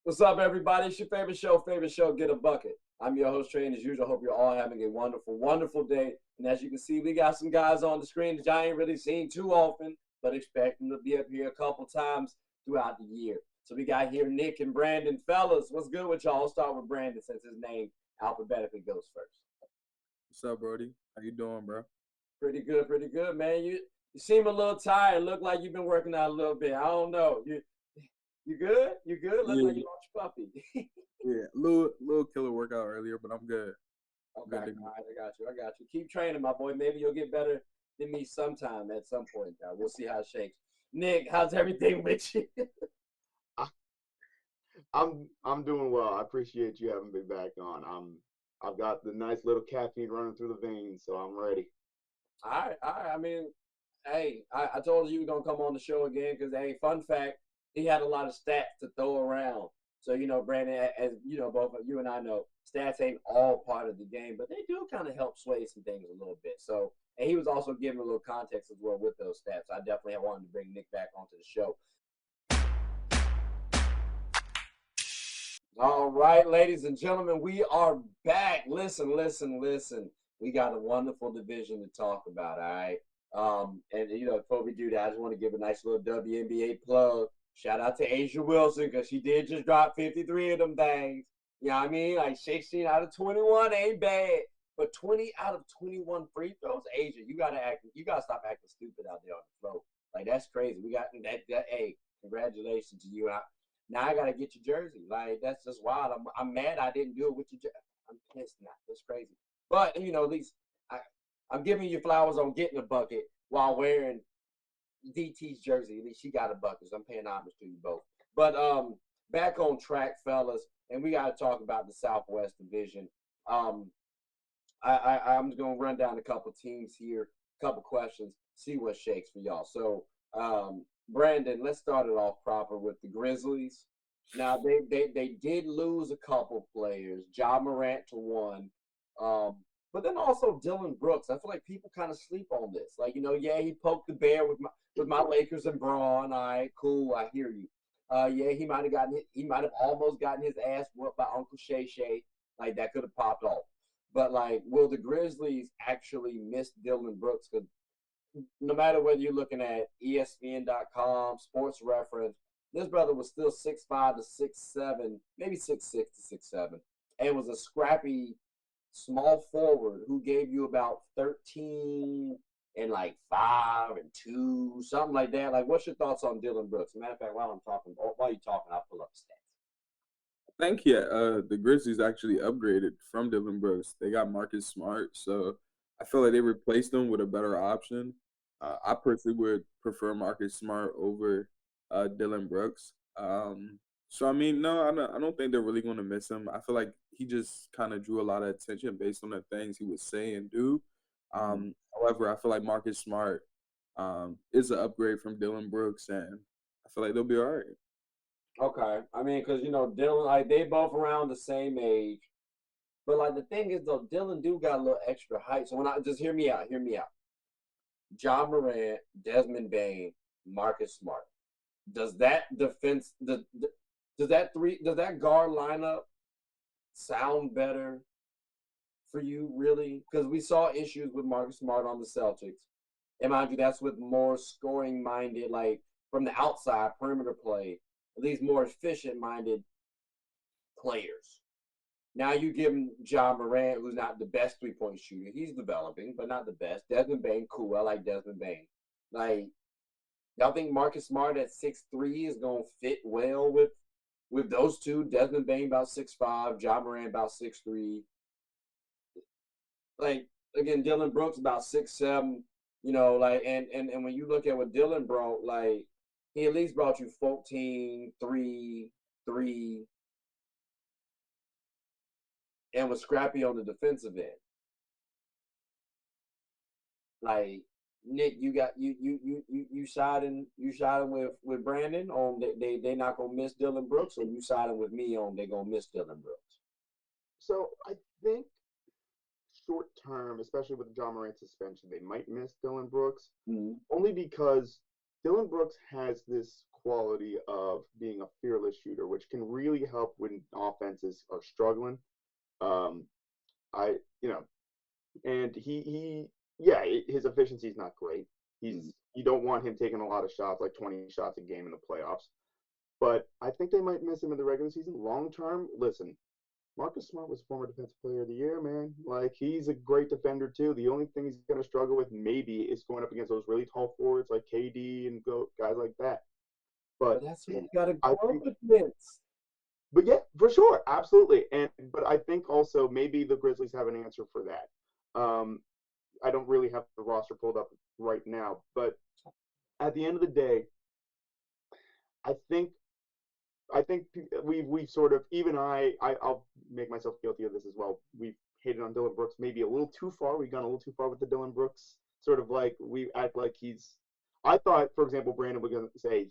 What's up, everybody? It's your favorite show, Get a Bucket. I'm your host, Trey, and as usual, hope you're all having a wonderful, wonderful day. And as you can see, we got some guys on the screen that I ain't really seen too often, but expect them to be up here a couple times throughout the year. So we got here Nick and Brandon. Fellas, what's good with y'all? I'll start with Brandon since his name alphabetically goes first. What's up, Brody? How you doing, bro? Pretty good, man. You seem a little tired. Look like you've been working out a little bit. I don't know. You good? You good? Look Yeah, like you lost your puppy. yeah. Little killer workout earlier, but I'm good. Okay, Good all to go. right, I got you. Keep training, my boy. Maybe you'll get better than me sometime at some point. We'll see how it shakes. Nick, how's everything with you? I- I'm doing well. I appreciate you having me back on. I've got the nice little caffeine running through the veins, so I'm ready. All right. I mean, hey, I told you we were gonna come on the show again because, hey, fun fact, he had a lot of stats to throw around. So Brandon, as you know, both of you and I know, stats ain't all part of the game, but they do kind of help sway some things a little bit. So, and he was also giving a little context as well with those stats. I definitely wanted to bring Nick back onto the show. All right, ladies and gentlemen, we are back. Listen. We got a wonderful division to talk about, all right? And before we do that, I just want to give a nice little WNBA plug. Shout out to Asia Wilson, because she did just drop 53 of them things. You know what I mean? Like 16 out of 21 ain't bad. But 20 out of 21 free throws, Asia, you gotta stop acting stupid out there on the floor. Like, that's crazy. We got that hey, congratulations to you. Now I gotta get your jersey. Like, that's just wild. I'm mad I didn't do it with your jersey. I'm pissed now. That's crazy. But at least I'm giving you flowers on getting a bucket while wearing DT's jersey. At least she got a bucket. So I'm paying homage to you both. But back on track, fellas, and we gotta talk about the Southwest Division. I'm just gonna run down a couple teams here, a couple questions, see what shakes for y'all. So Brandon, let's start it off proper with the Grizzlies. Now they did lose a couple players, Ja Morant to one, but then also Dylan Brooks. I feel like people kind of sleep on this. Like, yeah, he poked the bear with my Lakers and Braun. All right, cool, I hear you. Yeah, he might have almost gotten his ass whooped by Uncle Shay Shay. Like, that could have popped off. But like, will the Grizzlies actually miss Dylan Brooks? Because no matter whether you're looking at ESPN.com, Sports Reference, this brother was still 6'5" to 6'7", maybe 6'6" to 6'7", and was a scrappy small forward who gave you about 13 and like 5 and 2, something like that. Like, what's your thoughts on Dylan Brooks? Matter of fact, while you're talking, I'll pull up the stats. I think the Grizzlies actually upgraded from Dylan Brooks. They got Marcus Smart, so I feel like they replaced him with a better option. I personally would prefer Marcus Smart over Dylan Brooks. So I mean, no, I don't think they're really going to miss him. I feel like he just kind of drew a lot of attention based on the things he would say and do. However, I feel like Marcus Smart is an upgrade from Dylan Brooks, and I feel like they'll be all right. Okay, I mean, because Dylan, like, they both around the same age, but like the thing is though, Dylan do got a little extra height. So when I just hear me out. John Morant, Desmond Bain, Marcus Smart. Does that defense does that guard lineup sound better for you, really? Because we saw issues with Marcus Smart on the Celtics. And mind you, that's with more scoring minded, like from the outside perimeter play, these more efficient minded players. Now you give him John Morant, who's not the best 3-point shooter. He's developing, but not the best. Desmond Bain, cool. I like Desmond Bain. Like, y'all think Marcus Smart at 6'3" is gonna fit well with those two? Desmond Bain about 6'5", John Morant about 6'3". Like, again, Dylan Brooks about 6'7". Like, and when you look at what Dylan brought, like, he at least brought you 14, 3, 3, and was scrappy on the defensive end. Like, Nick, you siding with Brandon on they not gonna miss Dylan Brooks, or you siding with me on they gonna miss Dylan Brooks? So I think short term, especially with the John Morant suspension, they might miss Dylan Brooks Mm-hmm. only because Dylan Brooks has this quality of being a fearless shooter, which can really help when offenses are struggling. Um, I, you know, and yeah, his efficiency is not great. Mhm. You don't want him taking a lot of shots, like 20 shots a game in the playoffs. But I think they might miss him in the regular season. Long term, listen, Marcus Smart was former Defensive Player of the Year, man. Like he's a great defender too. The only thing he's going to struggle with maybe is going up against those really tall forwards like KD and guys like that. But But that's what you got to I go think up against. but yeah, for sure, absolutely. And but I think also maybe the Grizzlies have an answer for that. I don't really have the roster pulled up right now, but at the end of the day, I think we've sort of even I'll make myself guilty of this as well. We've hated on Dylan Brooks maybe a little too far. We've gone a little too far with the Dylan Brooks sort of like we act like he's. I thought, for example, Brandon was going to say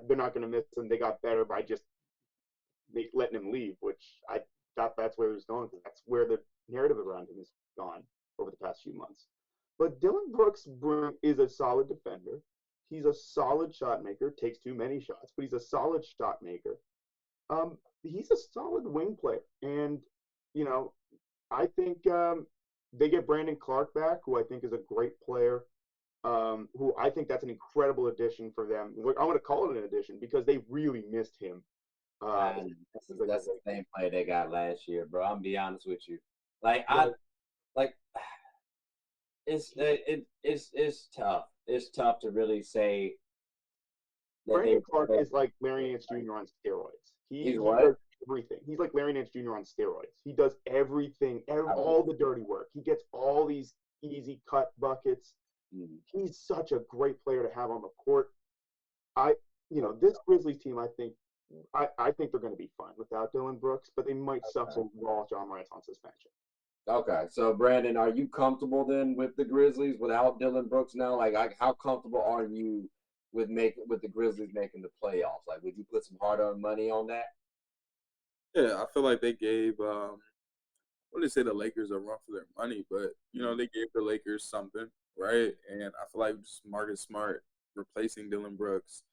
they're not going to miss him. They got better by just letting him leave, which I thought that's where he was going because that's where the narrative around him has gone over the past few months. But Dylan Brooks is a solid defender. He's a solid shot maker. Takes too many shots, but he's a solid shot maker. He's a solid wing player, and you know, I think they get Brandon Clark back, who I think is a great player. Who I think that's an incredible addition for them. I want to call it an addition because they really missed him. Man, that's the same play they got last year, bro. I'm gonna be honest with you. Like Right. like it's tough. It's tough to really say that Brandon Clark is like Larry Nance Jr. on steroids. he's He what? does everything. He's like Larry Nance Jr. on steroids. He does everything, all the dirty work. He gets all these easy cut buckets. Mm, He's such a great player to have on the court. I, this Grizzlies team, I think they're going to be fine without Dylan Brooks, but they might suffer while John Morant's on suspension. okay, so Brandon, are you comfortable then with the Grizzlies without Dylan Brooks now? Like how comfortable are you with the Grizzlies making the playoffs? Like, would you put some hard-earned money on that? Yeah, I feel like they gave I wouldn't say the Lakers a run for their money, but they gave the Lakers something, right? And I feel like just Marcus Smart replacing Dylan Brooks.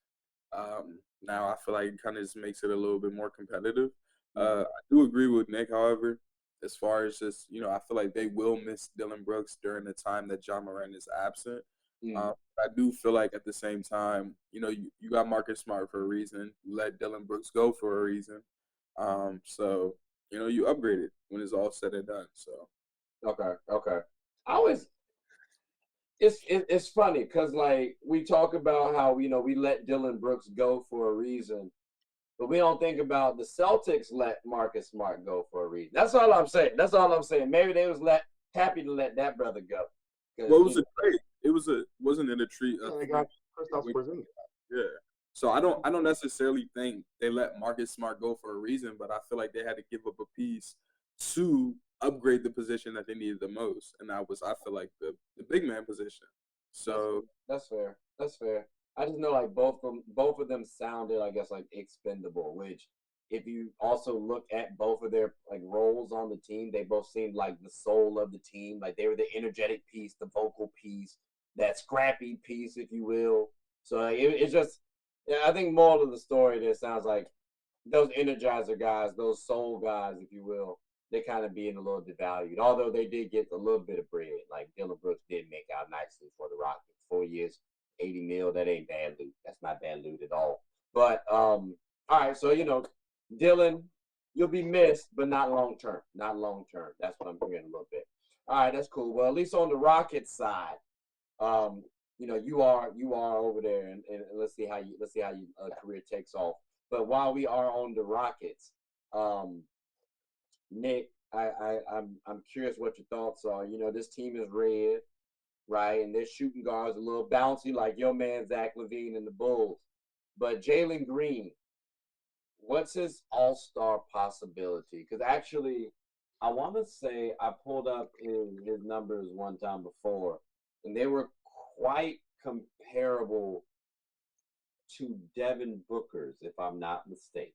Now I feel like it kind of just makes it a little bit more competitive. I do agree with Nick, however, as far as just I feel like they will miss Dylan Brooks during the time that John Morant is absent. I do feel like at the same time, you got Marcus Smart for a reason. You let Dylan Brooks go for a reason. So you upgrade it when it's all said and done. So Okay. I always it's funny because like we talk about how we let Dylan Brooks go for a reason, but we don't think about the Celtics let Marcus Smart go for a reason. That's all I'm saying. That's all I'm saying. Maybe they was happy to let that brother go. well, it was a trade. It wasn't it a treat? Yeah, they got Kristaps Porzingis. Yeah. So I don't necessarily think they let Marcus Smart go for a reason, but I feel like they had to give up a piece to upgrade the position that they needed the most, and that was I feel like the big man position. So That's fair. That's fair. I just know like both of them sounded, I guess, like expendable. Which, if you also look at both of their like roles on the team, they both seemed like the soul of the team. Like they were the energetic piece, the vocal piece, that scrappy piece, if you will. So like, it's just, yeah, I think moral of the story there sounds like those energizer guys, those soul guys, if you will, they kind of being a little devalued. Although they did get a little bit of bread, like Dylan Brooks did make out nicely for the Rockets. 4 years, 80 mil. That ain't bad loot. That's not bad loot at all. But all right. So Dylan, you'll be missed, but not long term. Not long term. That's what I'm hearing a little bit. All right, that's cool. Well, at least on the Rockets side, um, you are over there, and let's see how you career takes off. But while we are on the Rockets, um, Nick, I'm curious what your thoughts are. This team is red, right? And their shooting guards a little bouncy, like your man Zach LaVine and the Bulls. But Jalen Green, what's his all-star possibility? Because actually, I want to say I pulled up his numbers one time before, and they were quite comparable to Devin Booker's, if I'm not mistaken.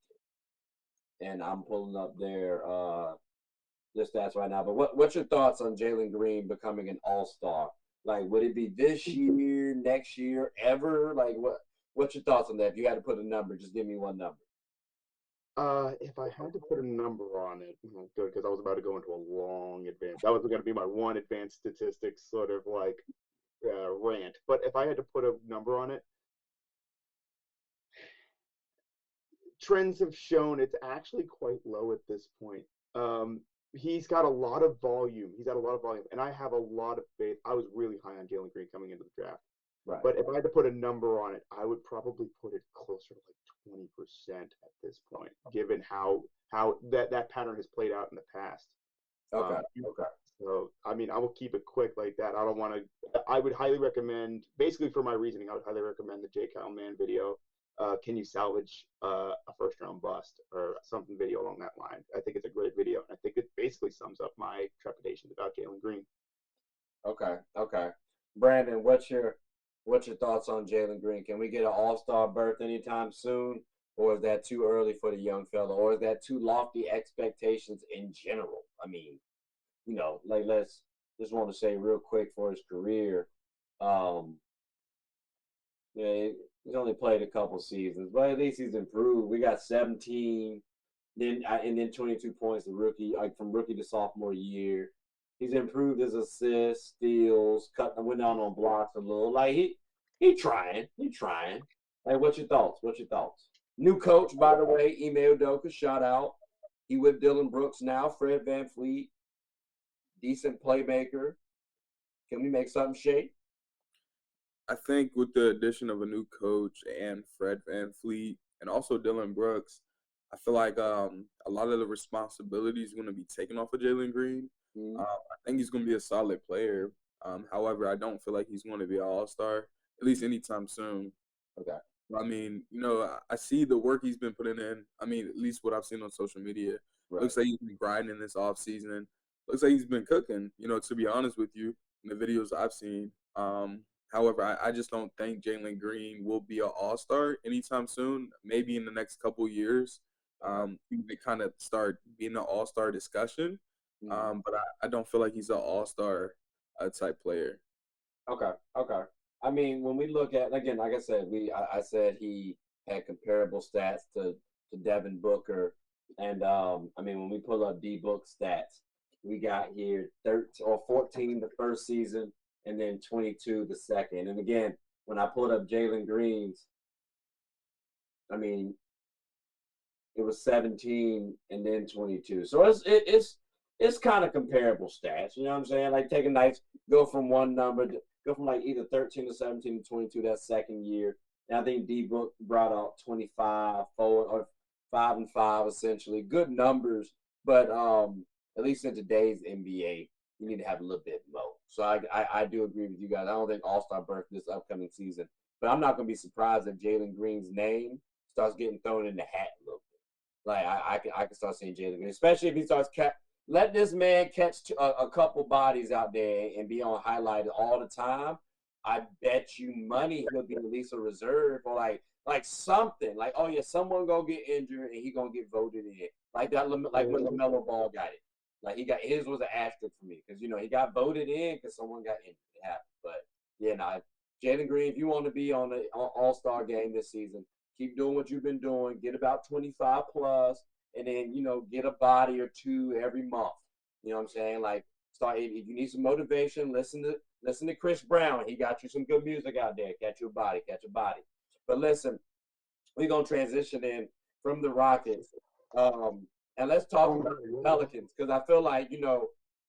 And I'm pulling up their stats right now. But what's your thoughts on Jalen Green becoming an all-star? Like, would it be this year, next year, ever? Like, What's your thoughts on that? If you had to put a number, just give me one number. If I had to put a number on it, good, because I was about to go into a long advance. That was going to be my one advanced statistics sort of like rant. But if I had to put a number on it, trends have shown it's actually quite low at this point. He's got a lot of volume. He's got a lot of volume, and I have a lot of faith. I was really high on Jalen Green coming into the draft. Right. But if I had to put a number on it, I would probably put it closer to like 20% at this point, given how that pattern has played out in the past. Okay. Okay. So I mean, I will keep it quick like that. I don't want to. I would highly recommend, basically for my reasoning, I would highly recommend the J. Kyle Mann video. Can you salvage a first round bust or something video along that line? I think it's a great video. I think it basically sums up my trepidations about Jalen Green. Okay. Okay. Brandon, what's your thoughts on Jalen Green? Can we get an All-Star berth anytime soon, or is that too early for the young fella, or is that too lofty expectations in general? I mean, like let's just want to say real quick for his career. Yeah, he's only played a couple seasons, but at least he's improved. We got 17, then 22 points the rookie, like from rookie to sophomore year. He's improved his assists, steals, went down on blocks a little. Like he trying. Like, what's your thoughts? New coach, by the way, Ime Udoka, shout out. He with Dylan Brooks now. Fred VanVleet, decent playmaker. Can we make something shake? I think with the addition of a new coach and Fred VanVleet and also Dylan Brooks, I feel like a lot of the responsibility is going to be taken off of Jalen Green. Mm-hmm. I think he's going to be a solid player. However, I don't feel like he's going to be an all-star, at least anytime soon. Okay. I mean, I see the work he's been putting in. I mean, at least what I've seen on social media. Right. Looks like he's been grinding this offseason. Looks like he's been cooking, to be honest with you, in the videos I've seen. However, I just don't think Jalen Green will be an all-star anytime soon. Maybe in the next couple of years, they kind of start being an all-star discussion. But I don't feel like he's an all-star type player. Okay. I mean, when we look at, again, like I said, I said he had comparable stats to Devin Booker, and I mean, when we pull up D Book stats, we got here 13 or 14 the first season, and then 22 the second. And again, when I pulled up Jalen Green's, I mean, it was 17 and then 22. So it's kind of comparable stats. You know what I'm saying? Like take a nice go from one number, go from like either 13 to 17 to 22 that second year. And I think D Book brought out 25, 4 or 5 and 5 essentially. Good numbers, but at least in today's NBA, you need to have a little bit more. So I do agree with you guys. I don't think All-Star berth this upcoming season, but I'm not going to be surprised if Jalen Green's name starts getting thrown in the hat a little bit. Like I can start seeing Jalen Green, especially if he starts let this man catch a couple bodies out there and be on highlighted all the time. I bet you money he'll be at least a reserve or like something. Like, oh yeah, someone gonna get injured and he gonna get voted in. Like that, like when LaMelo Ball got it. Like he got his was an asterisk for me because he got voted in because someone got injured. It happened. But yeah, Jalen Green, if you want to be on the All-Star game this season, keep doing what you've been doing. Get about 25 plus, and then get a body or two every month. You know what I'm saying? Like start if you need some motivation, listen to Chris Brown. He got you some good music out there. Catch your body. But listen, we're gonna transition in from the Rockets. And let's talk about the Pelicans because I feel like,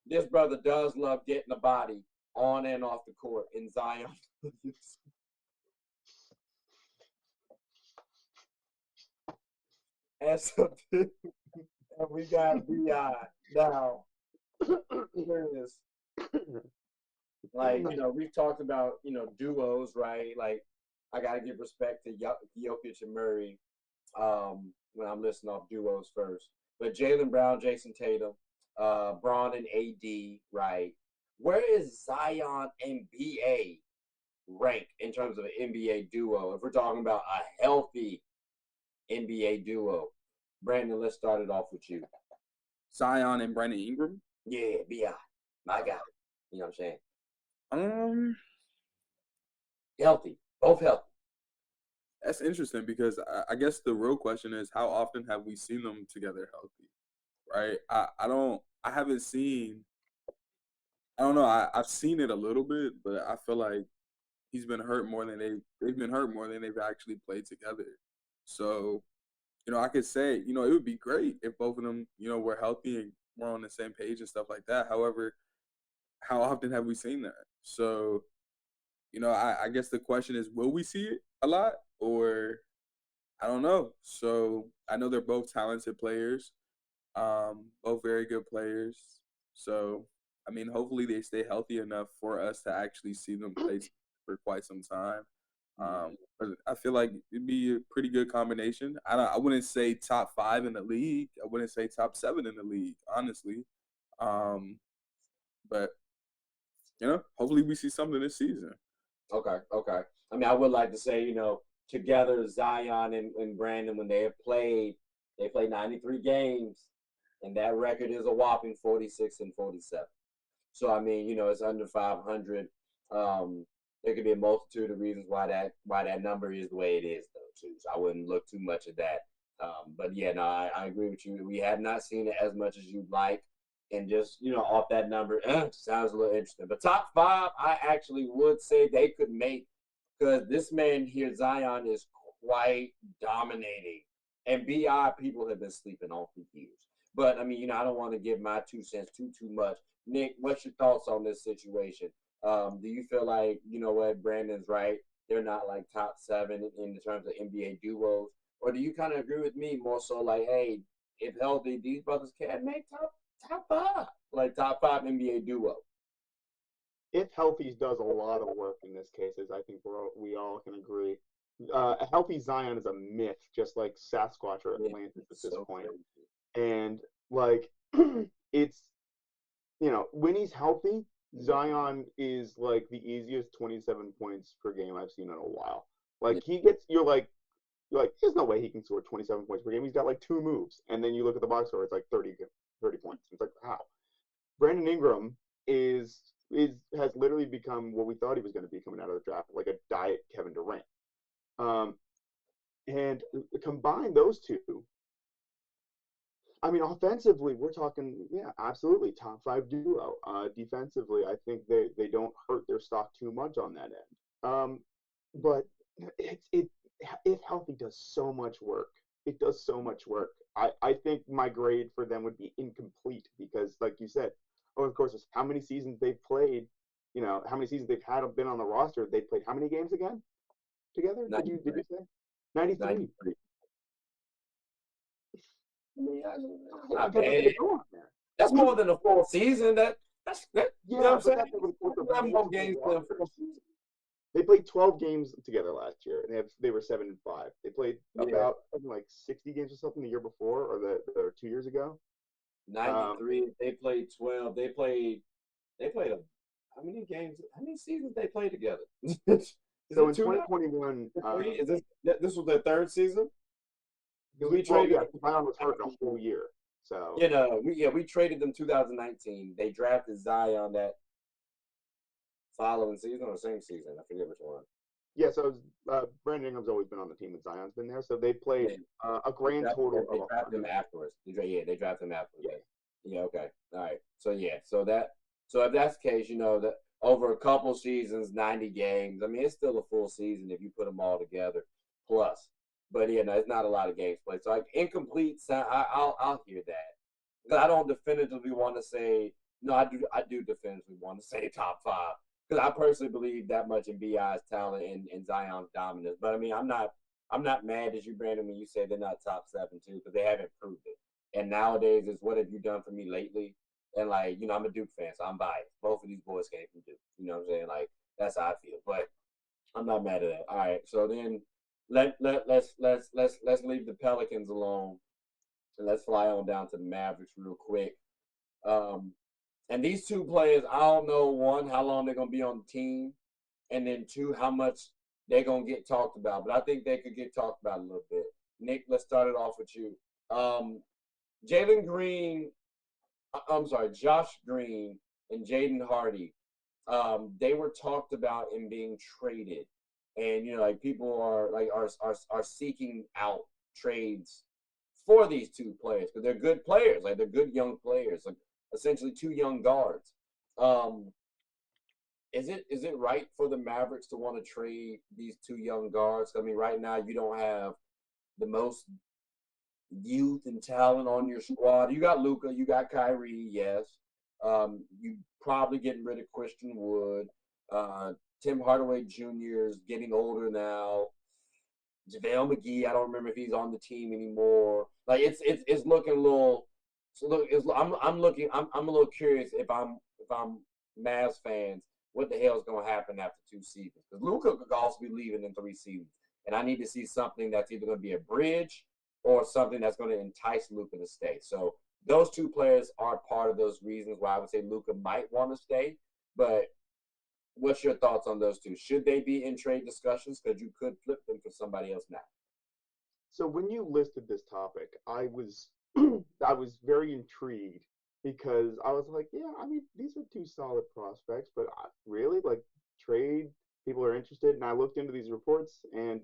this brother does love getting a body on and off the court in Zion. And so and we got B.I. Now, like, we've talked about, duos, right? Like, I got to give respect to Jokic and Murray when I'm listing off duos first. But Jaylen Brown, Jason Tatum, Braun and AD, right? Where is Zion and BA rank in terms of an NBA duo? If we're talking about a healthy NBA duo. Brandon, let's start it off with you. Zion and Brandon Ingram? Yeah, BI. My guy. You know what I'm saying? Um, Healthy. Both healthy. That's interesting because I guess the real question is how often have we seen them together healthy, right? I haven't seen. I don't know. I've seen it a little bit, but I feel like he's been hurt more than they've been hurt more than they've actually played together. So I could say, it would be great if both of them, were healthy and were on the same page and stuff like that. However, how often have we seen that? So, I guess the question is, will we see it a lot, or I don't know. So I know they're both talented players, both very good players. So I mean, hopefully they stay healthy enough for us to actually see them play for quite some time. But I feel like it'd be a pretty good combination. I wouldn't say top 5 in the league. I wouldn't say top 7 in the league, honestly. Um, but hopefully we see something this season. Okay, okay. I mean, I would like to say, together Zion and Brandon, when they played 93 games, and that record is a whopping 46-47. So I mean, it's under 500. There could be a multitude of reasons why that number is the way it is, though. Too. So I wouldn't look too much at that. But yeah, no, I agree with you. We have not seen it as much as you'd like, and just off that number, sounds a little interesting. But top 5, I actually would say they could make, because this man here, Zion, is quite dominating, and Bi people have been sleeping on for years. But I mean, I don't want to give my 2 cents too much. Nick, what's your thoughts on this situation? Do you feel like what Brandon's right? They're not like top 7 in terms of NBA duos, or do you kind of agree with me more so like, hey, if healthy, these brothers can make top 5, like top 5 NBA duo? If healthy does a lot of work in this case, as I think we all can agree. A healthy Zion is a myth, just like Sasquatch or Atlantis at this So point. crazy. And like it's when he's healthy, Zion is like the easiest 27 points per game I've seen in a while. Yeah, Like you're like there's no way he can score 27 points per game. He's got like 2 moves, and then you look at the box score, it's like 30 points. It's like how Brandon Ingram is has literally become what we thought he was going to be coming out of the draft, like a diet Kevin Durant. Um, and combine those two, I mean, offensively, we're talking, yeah, absolutely top 5 duo. Defensively, I think they don't hurt their stock too much on that end. But it if healthy does so much work. It does so much work. I think my grade for them would be incomplete because, like you said, oh, of course, it's how many seasons they've played. How many seasons they've had been on the roster. They've played how many games again together? Did 93. you say 93? 93. I mean, I not got nothing to bad. go on there. That's more than a full season. That you know what Yeah, I'm but saying? that's over the course of 11 more multiple games playing a full rosters. season. They played 12 games together last year, and they were 7-5. They played Yeah, about something like 60 games or something the year before, or 2 years ago. Um, 93. They played 12. They played how many games? How many seasons they played together? Is so it in two now? 2021, Three? Is this was their third season? Because we well, traded yeah, them Zion was hurt a 2019. whole year. So We traded them 2019. They drafted Zion that following season or same season. I forget which one. yeah, so Brandon Ingram's always been on the team, and Zion's been there. So they played They, a they grand drafted total they of drafted him 100. afterwards. They drafted him afterwards. Yeah, Yeah, okay. All right. So if that's the case, that over a couple seasons, 90 games, I mean, it's still a full season if you put them all together plus. But yeah, no, it's not a lot of games played. So like incomplete sound, I'll hear that. Because I don't definitively want to say no. I do definitively want to say top 5 because I personally believe that much in Bi's talent and Zion's dominance. But I mean, I'm not mad at you, Brandon, when you say they're not top 7 too because they haven't proved it. And nowadays, it's what have you done for me lately? And like, I'm a Duke fan, so I'm biased. Both of these boys came from Duke. You know what I'm saying? Like that's how I feel. But I'm not mad at that. All right. So then let's leave the Pelicans alone and let's fly on down to the Mavericks real quick. Um, and these two players, I don't know one how long they're gonna be on the team, and then two how much they're gonna get talked about. But I think they could get talked about a little bit. Nick, let's start it off with you. Jalen Green, I'm sorry, Josh Green and Jaden Hardy. They were talked about in being traded. and like people are seeking out trades for these two players because they're good players, like they're good young players, like essentially two young guards. Um, is it right for the Mavericks to want to trade these two young guards? I mean, right now you don't have the most youth and talent on your squad. You got Luca, you got Kyrie, yes. You probably getting rid of Christian Wood. Tim Hardaway Jr. is getting older now. JaVale McGee, I don't remember if he's on the team anymore. Like it's looking a little. So look, I'm a little curious if I'm Mavs fans, what the hell is going to happen after 2 seasons? Because Luka could also be leaving in 3 seasons, and I need to see something that's either going to be a bridge or something that's going to entice Luka to stay. So those two players are part of those reasons why I would say Luka might want to stay. But what's your thoughts on those two? Should they be in trade discussions? Because you could flip them for somebody else now. So when you listed this topic, I was I was very intrigued because I was like, yeah, I mean, these are two solid prospects, but really, like, trade, people are interested. And I looked into these reports, and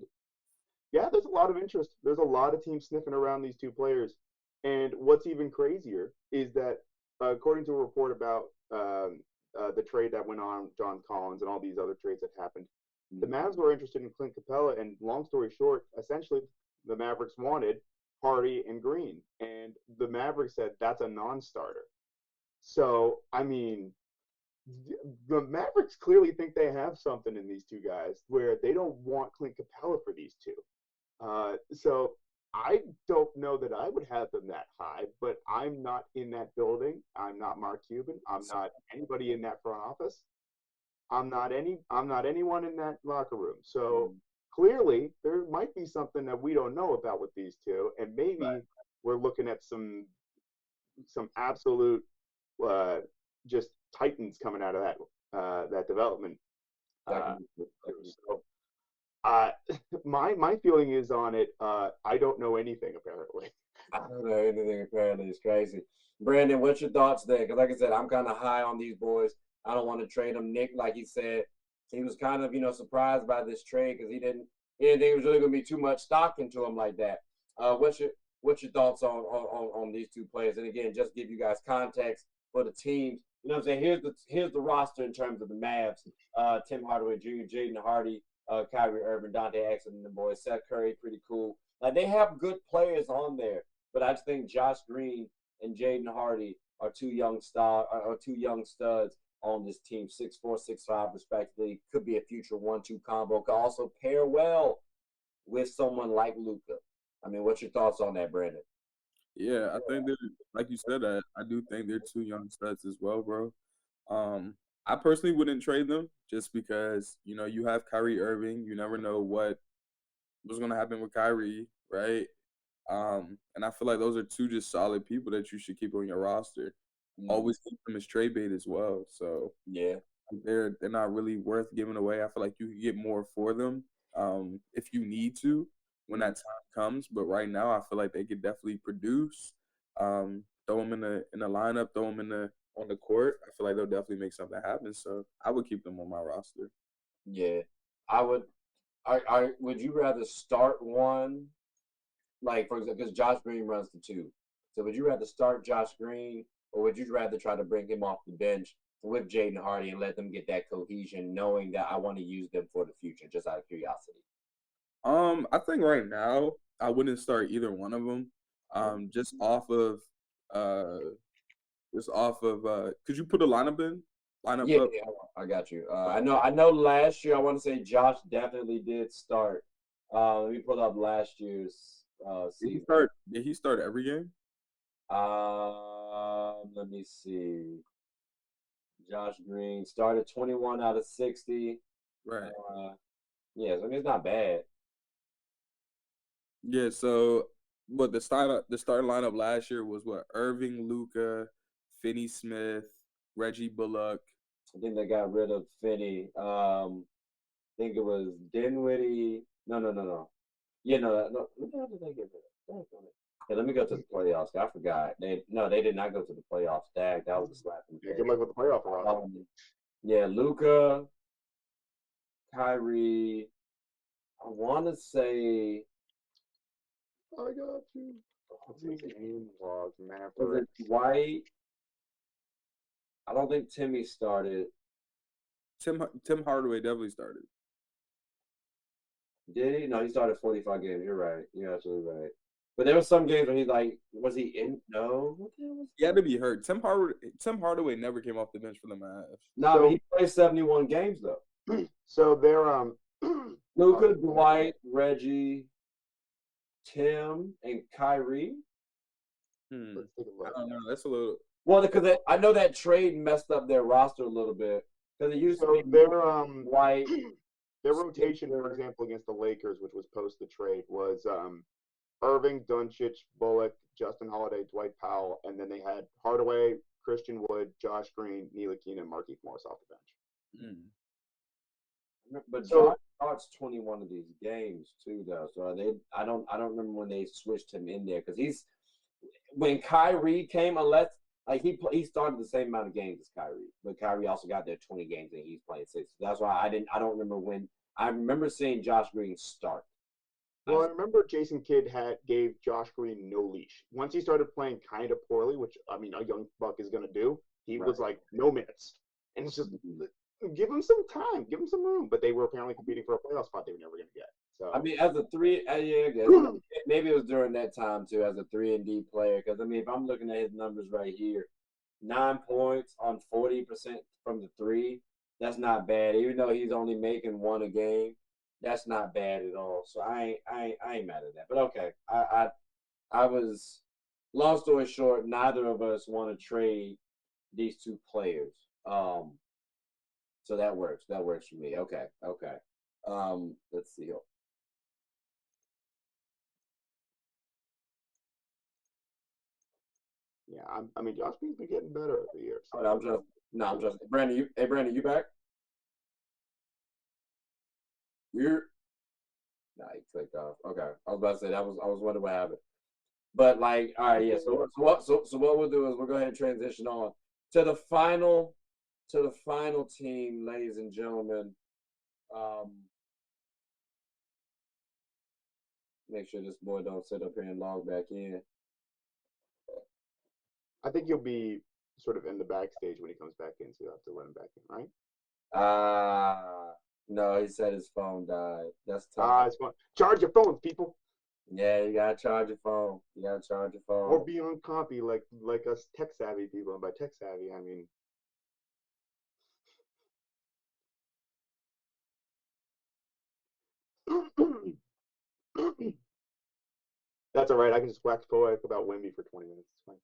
yeah, there's a lot of interest. There's a lot of teams sniffing around these two players. And what's even crazier is that, according to a report about the trade that went on, John Collins, and all these other trades that happened, the Mavs were interested in Clint Capella. And long story short, essentially, the Mavericks wanted Hardy and Green. And the Mavericks said that's a non starter. So, I mean, the Mavericks clearly think they have something in these two guys where they don't want Clint Capella for these two. So I don't know that I would have them that high, but I'm not in that building. I'm not Mark Cuban. I'm not anybody in that front office. I'm not anyone in that locker room. So clearly there might be something that we don't know about with these two, and maybe we're looking at some absolute just titans coming out of that development. So uh, my feeling is on it. I don't know anything apparently. I don't know anything apparently. It's crazy. Brandon, what's your thoughts there? Because like I said, I'm kind of high on these boys. I don't want to trade them. Nick, like he said, he was kind of surprised by this trade because he didn't think it was really going to be too much stock into him like that. What's your thoughts on these two players? And again, just give you guys context for the teams. You know what I'm saying? Here's the roster in terms of the Mavs. Tim Hardaway Jr., Jaden Hardy, Kyrie Irving, Dante Exum, and the boys. Seth Curry, pretty cool. Like they have good players on there, but I just think Josh Green and Jaden Hardy are two young studs on this team. 6'4", 6'5", respectively. Could be a future 1-2 combo. Could also pair well with someone like Luka. I mean, what's your thoughts on that, Brandon? Yeah, I think they're like you said. I do think they're two young studs as well, bro. I personally wouldn't trade them just because you have Kyrie Irving. You never know what's gonna happen with Kyrie, right? And I feel like those are two just solid people that you should keep on your roster. Always keep them as trade bait as well. So Yeah, they're not really worth giving away. I feel like you can get more for them if you need to when that time comes. But right now, I feel like they could definitely produce. Throw them in the lineup, throw them on the court. I feel like they'll definitely make something happen. So I would keep them on my roster. yeah. I would. Would you rather start one, like for example, because Josh Green runs the two. So would you rather start Josh Green, or would you rather try to bring him off the bench with Jaden Hardy and let them get that cohesion, knowing that I want to use them for the future, just out of curiosity? I think right now I wouldn't start either one of them. Just off of uh, could you put a lineup Yeah, up? yeah, I got you. I know. Last year, I want to say Josh definitely did start. Let me pull up last year's season. Did he start every game? Let me see. Josh Green started 21 out of 60. Right. Yeah, so I mean it's not bad. Yeah. So, what the starting lineup last year was what? Irving, Luca, Finney Smith, Reggie Bullock. I think they got rid of Finney. I think it was Dinwiddie. No, no, no, no. Yeah, no. What the hell did they get rid of? Hey, let me go to the playoffs. I forgot. They did not go to the playoffs. That was a slap in the Yeah, face. good luck with the playoff run. Yeah, Luca, Kyrie. I want to say, I got you. What's his name was was it Mavericks. Dwight? I don't think Timmy started. Tim Hardaway definitely started. Did he? No, he started 45 games. You're right. You're absolutely right. But there was some games where he's like, was he in? No. What the hell was He had to be hurt. Tim Hardaway never came off the bench for the Mavs. Nah, but he played 71 games though. So they're Luka, Dwight, Reggie, Tim, and Kyrie. Let's take a I look. don't know. That's a little. Well, because I know that trade messed up their roster a little bit because it used to be Their White. their rotation, for example, against the Lakers, which was post the trade, was Irving, Doncic, Bullock, Justin Holiday, Dwight Powell, and then they had Hardaway, Christian Wood, Josh Green, Ntilikina, and Markieff Morris off the bench. But So- Josh starts 21 of these games too, though. So they, I don't remember when they switched him in there because when Kyrie came, unless like he started the same amount of games as Kyrie, but Kyrie also got there 20 games and he's playing 6. That's why I don't remember when. I remember seeing Josh Green start. Well, I remember Jason Kidd gave Josh Green no leash. Once he started playing kind of poorly, which I mean a young buck is going to do, he was like no minutes, and it's just give him some time, give him some room. But they were apparently competing for a playoff spot they were never going to get. So I mean, as a three, yeah, I guess maybe it was during that time too, as a 3-and-D player. Because I mean, if I'm looking at his numbers right here, 9 points on 40% from the three, that's not bad. Even though he's only making 1 a game, that's not bad at all. So I ain't mad at that. But okay, I was. Long story short, neither of us want to trade these 2 players. So that works. That works for me. Okay. Let's see. yeah, I mean Josh Green's been getting better every year. So. I'm just Brandon. Brandon, you back? You're. Nah, he clicked off. Okay, I was about to say that was. I was wondering what happened. But like, all right, yeah. So what we'll do is we'll go ahead and transition on to the final team, ladies and gentlemen. Um, make sure this boy don't sit up here and log back in. I think he'll be sort of in the backstage when he comes back in, so you'll have to let him back in, right? No, he said his phone died. That's tough. It's fun. Charge your phones, people. Yeah, you gotta charge your phone. Or be on compy like us tech savvy people. And by tech savvy, I mean that's all right. I can just wax poetic about Wemby for 20 minutes. It's fine.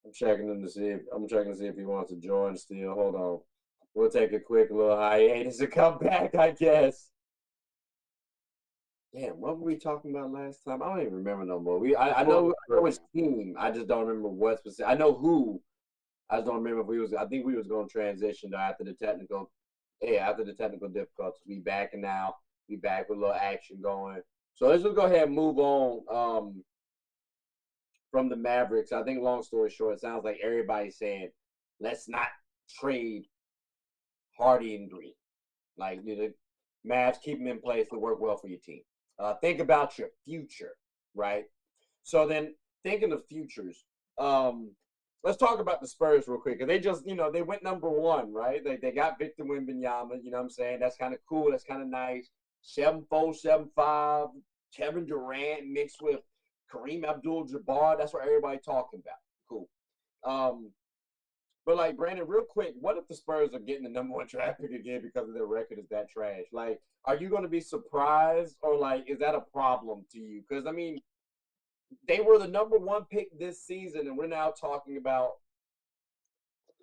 I'm checking to see if he wants to join still. Hold on. We'll take a quick little hiatus to come back, I guess. Damn, what were we talking about last time? I don't even remember no more. I know his team. I just don't remember what specific. I know who. I just don't remember if we was. I think we was going to transition to after the technical. Yeah, after the technical difficulties, we back and now we back with a little action going. So let's just go ahead and move on. From the Mavericks. I think, long story short, it sounds like everybody's saying, let's not trade Hardy and Green. Like, the Mavs, keep them in place to work well for your team. Think about your future, right? So then, thinking of futures, let's talk about the Spurs real quick. They just, they went number 1, right? They got Victor Wembanyama, you know what I'm saying? That's kind of cool. That's kind of nice. 7'4", 7'5", Kevin Durant mixed with Kareem Abdul-Jabbar. That's what everybody talking about. Cool. But like, Brandon, real quick, what if the Spurs are getting the number 1 draft pick again because of their record is that trash? Like, are you going to be surprised, or like, is that a problem to you? Because I mean, they were the number 1 pick this season, and we're now talking about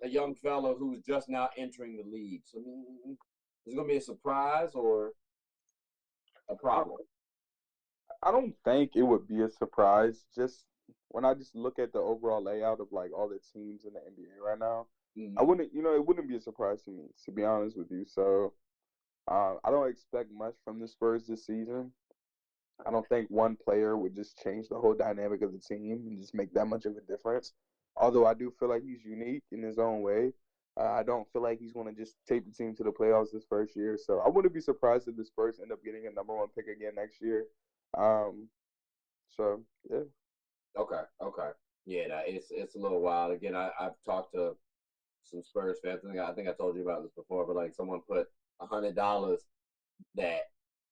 a young fellow who's just now entering the league. So, I mean, is it going to be a surprise or a problem? I don't think it would be a surprise. Just when I just look at the overall layout of like all the teams in the NBA right now, I wouldn't, it wouldn't be a surprise to me, to be honest with you. So I don't expect much from the Spurs this season. I don't think one player would just change the whole dynamic of the team and just make that much of a difference. Although I do feel like he's unique in his own way. I don't feel like he's going to just take the team to the playoffs this first year. So I wouldn't be surprised if the Spurs end up getting a #1 pick again next year. Um, so yeah. Okay, okay. Yeah, nah, it's a little wild. Again, I've talked to some Spurs fans. I think I told you about this before, but like someone put $100 that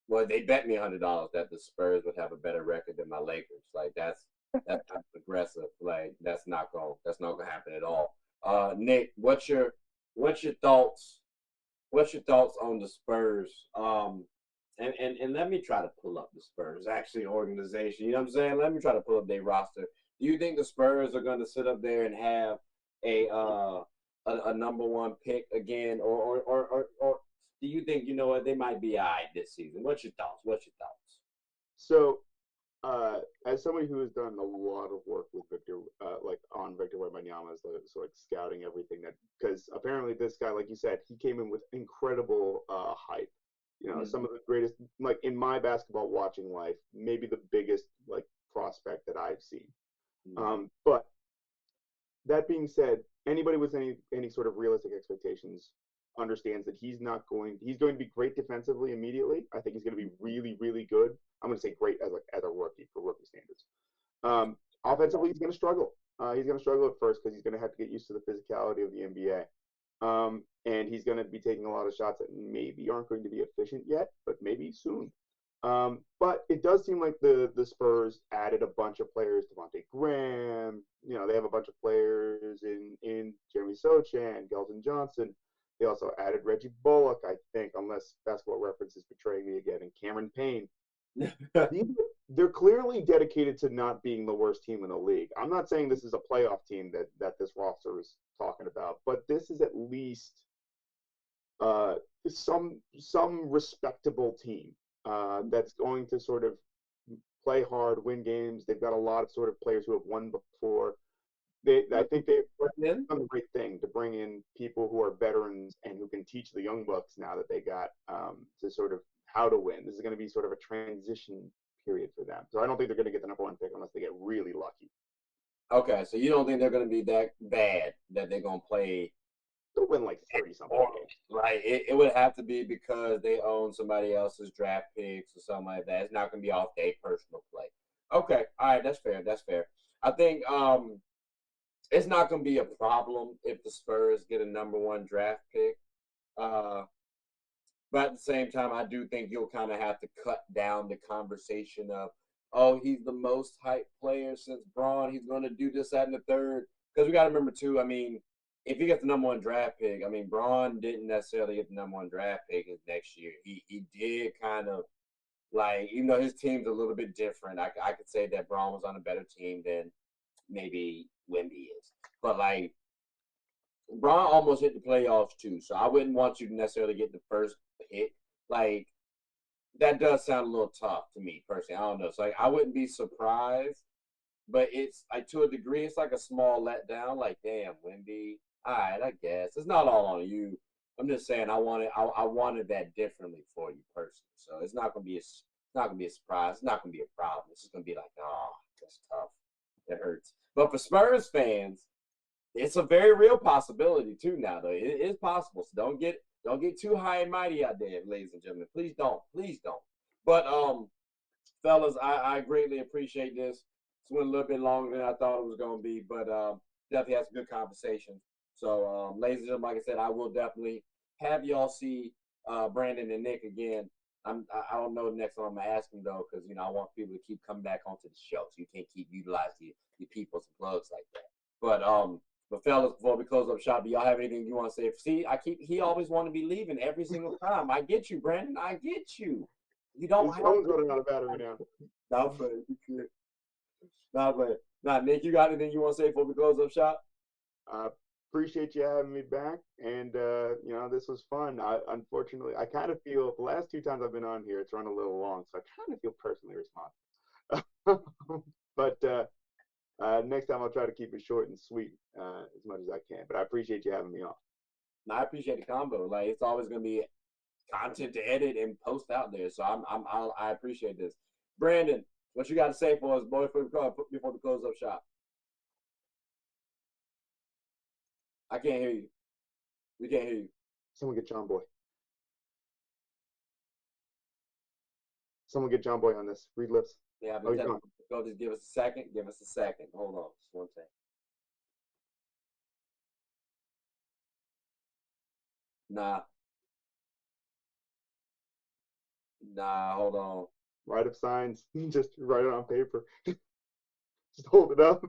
well, they bet me $100 that the Spurs would have a better record than my Lakers. Like that's kind of aggressive. Like that's not gonna happen at all. Nick, what's your thoughts? What's your thoughts on the Spurs? And let me try to pull up the Spurs actually organization. You know what I'm saying? Let me try to pull up their roster. Do you think the Spurs are going to sit up there and have a a #1 pick again, or do you think you know what they might be all right this season? What's your thoughts? What's your thoughts? So, as somebody who has done a lot of work with Victor, like on Victor Wembanyama, so like scouting everything that, because apparently this guy, like you said, he came in with incredible hype. You know, some of the greatest, like in my basketball watching life, maybe the biggest like prospect that I've seen. But that being said, anybody with any sort of realistic expectations understands that he's going to be great defensively immediately. I think he's going to be really, really good. I'm going to say great as a rookie for rookie standards. Offensively, he's going to struggle. He's going to struggle at first because he's going to have to get used to the physicality of the NBA. And he's going to be taking a lot of shots that maybe aren't going to be efficient yet, but maybe soon. But it does seem like the Spurs added a bunch of players. Devontae Graham, you know, they have a bunch of players in Jeremy Sochan, Gelton Johnson. They also added Reggie Bullock, I think, unless Basketball Reference is betraying me again, and Cameron Payne. They're clearly dedicated to not being the worst team in the league. I'm not saying this is a playoff team that this roster is talking about, but this is at least some respectable team that's going to sort of play hard, win games. They've got a lot of sort of players who have won before. I think they've done the right thing to bring in people who are veterans and who can teach the young bucks now that they got to sort of how to win. This is going to be sort of a transition period for them. So I don't think they're going to get the #1 pick unless they get really lucky. Okay, so you don't think they're going to be that bad that they're going to play? They'll win like 30-something games. Like it would have to be because they own somebody else's draft picks or something like that. It's not going to be off their personal play. Okay, all right, that's fair. That's fair. I think it's not going to be a problem if the Spurs get a #1 draft pick. Uh, but at the same time, I do think you'll kind of have to cut down the conversation of, oh, he's the most hyped player since Braun. He's going to do this, that, and the third. Because we got to remember, too, I mean, if he gets the #1 draft pick, I mean, Braun didn't necessarily get the #1 draft pick his next year. He did kind of, like, even though his team's a little bit different, I could say that Braun was on a better team than maybe Wemby is. But, like, Braun almost hit the playoffs, too. So I wouldn't want you to necessarily get the first pick. Like, that does sound a little tough to me personally. I don't know. So like, I wouldn't be surprised, but it's like to a degree, it's like a small letdown. Like, damn, Wemby. All right, I guess it's not all on you. I'm just saying I wanted that differently for you personally. So it's not gonna be a surprise. It's not gonna be a problem. It's just gonna be like, oh, that's tough. It hurts. But for Spurs fans, it's a very real possibility too. Now though, it is possible. So don't get too high and mighty out there, ladies and gentlemen. Please don't. Please don't. But fellas, I greatly appreciate this. It's went a little bit longer than I thought it was gonna be, but definitely had some good conversation. So ladies and gentlemen, like I said, I will definitely have y'all see Brandon and Nick again. I don't know the next one I'm gonna ask them though, because I want people to keep coming back onto the show. So you can't keep utilizing your people's plugs like that. But fellas, before we close up shop, do y'all have anything you want to say? See, he always want to be leaving every single time. I get you, Brandon. I get you. You don't His have phone's running out of battery now. Not playing. Not playing. Now, Nick, you got anything you want to say before we close up shop? Appreciate you having me back, and this was fun. Unfortunately, I kind of feel the last 2 times I've been on here, it's run a little long, so I kind of feel personally responsible. But next time I'll try to keep it short and sweet as much as I can. But I appreciate you having me on. No, I appreciate the combo. Like it's always gonna be content to edit and post out there, so I appreciate this. Brandon, what you got to say for us, boy, before we close up shop? I can't hear you. We can't hear you. Someone get John Boy. Someone get John Boy on this. Read lips. Yeah, Oh, but he's gone. go just give us a second. Give us a second. Hold on, just one second. Nah, hold on. Write up signs. Just write it on paper. Just hold it up.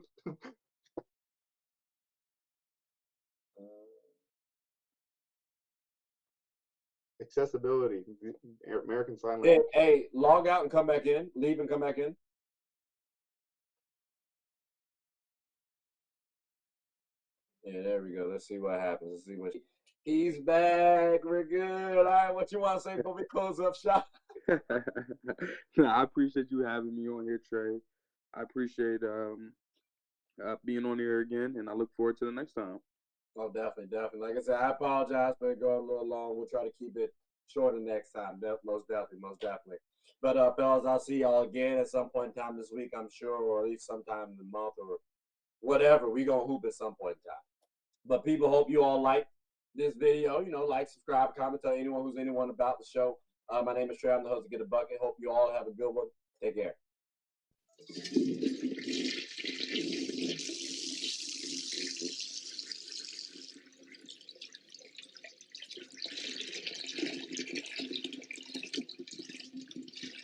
Accessibility. American Sign Hey, Language. hey, log out and come back in. Leave and come back in. Yeah, there we go. Let's see what happens. Let's see what he's back. We're good. All right, what you want to say before we close up shop? Nah, I appreciate you having me on here, Trey. I appreciate being on here again, and I look forward to the next time. Oh, definitely. Like I said, I apologize for it going a little long. We'll try to keep it shorter next time. Most definitely. But fellas, I'll see y'all again at some point in time this week, I'm sure, or at least sometime in the month or whatever. We gonna hoop at some point in time. But people, hope you all like this video. You know, like, subscribe, comment, tell anyone about the show. My name is Trey. I'm the host of Get a Bucket. Hope you all have a good one. Take care.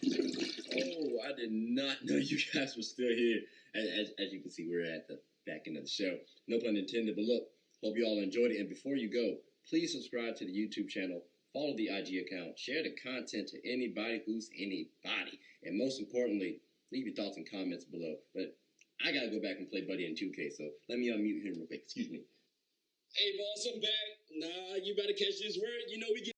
Oh, I did not know you guys were still here. As you can see, we're at the back end of the show. No pun intended, but look, hope you all enjoyed it. And before you go, please subscribe to the YouTube channel, follow the IG account, share the content to anybody who's anybody. And most importantly, leave your thoughts and comments below. But I got to go back and play Buddy in 2K, so let me unmute him real quick. Excuse me. Hey, boss, I'm back. Nah, you better catch this word. You know we get